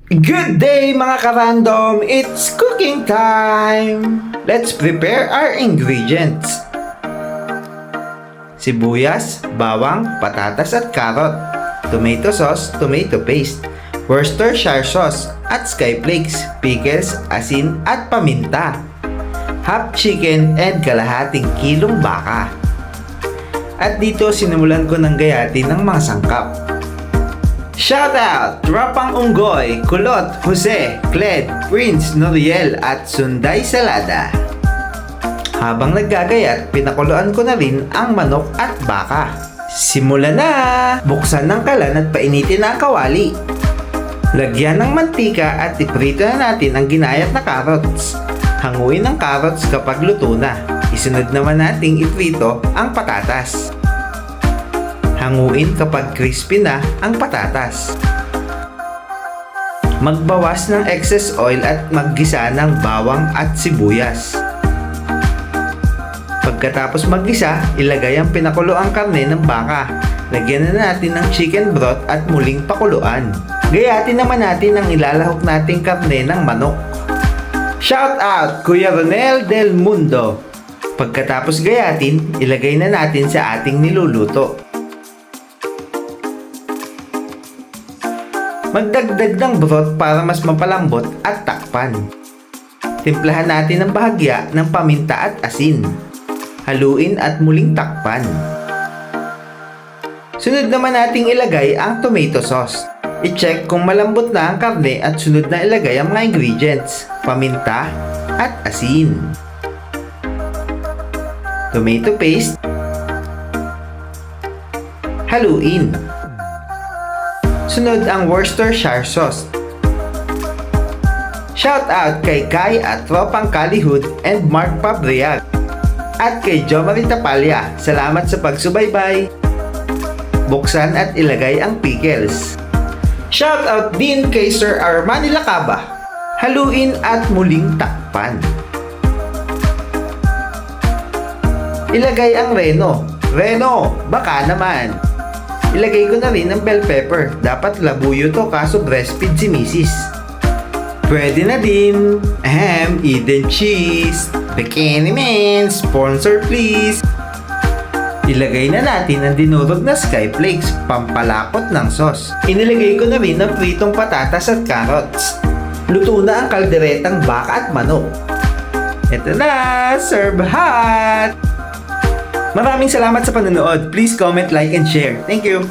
Good day mga ka-random! It's cooking time! Let's prepare our ingredients. Sibuyas, bawang, patatas at carrot. Tomato sauce, tomato paste. Worcestershire sauce at sky flakes, pickles, asin at paminta. Half chicken and kalahating kilong baka. At dito sinimulan ko ng gayatin ng mga sangkap. Shoutout! Tropang Unggoy, Kulot, Jose, Cled, Prince, Noriel at Sunday Salada. Habang naggagayat, pinakuluan ko na rin ang manok at baka. Simulan na! Buksan ng kalan at painitin ang kawali. Lagyan ng mantika at iprito na natin ang ginayat na carrots. Hanguin ang carrots kapag luto na. Isunod naman nating iprito ang patatas. Hanguin kapag crispy na ang patatas. Magbawas ng excess oil at maggisa ng bawang at sibuyas. Pagkatapos maggisa, ilagay ang pinakuloang karne ng baka. Lagyan na natin ng chicken broth at muling pakuluan. Gayatin naman natin ang ilalahok nating karne ng manok. Shout out Kuya Ronel Del Mundo! Pagkatapos gayatin, ilagay na natin sa ating niluluto. Magdagdag ng broth para mas mapalambot at takpan. Timplahan natin ng bahagya ng paminta at asin. Haluin at muling takpan. Sunod naman nating ilagay ang tomato sauce. I-check kung malambot na ang karne at sunod na ilagay ang mga ingredients, paminta at asin. Tomato paste. Haluin. Sunod ang Worcestershire sauce. Shout out kay Kai at Tropang Kalihud and Mark Pabriag. At kay Jomari Tapalya, salamat sa pagsubaybay. Buksan at ilagay ang pickles. Shout out din kay Sir Armani Lacaba. Haluin at muling takpan. Ilagay ang reno. Reno, baka naman. Ilagay ko na rin ang bell pepper. Dapat labuyo to kaso breastfeed si Mrs. Pwede na din. Eden cheese. Bikini Man, sponsor please. Ilagay na natin ang dinurog na sky flakes, pampalapot ng sauce. Inilagay ko na rin ang pritong patatas at carrots. Luto na ang kalderetang baka at manok. Ito na, serve hot! Maraming salamat sa panonood. Please comment, like, and share. Thank you!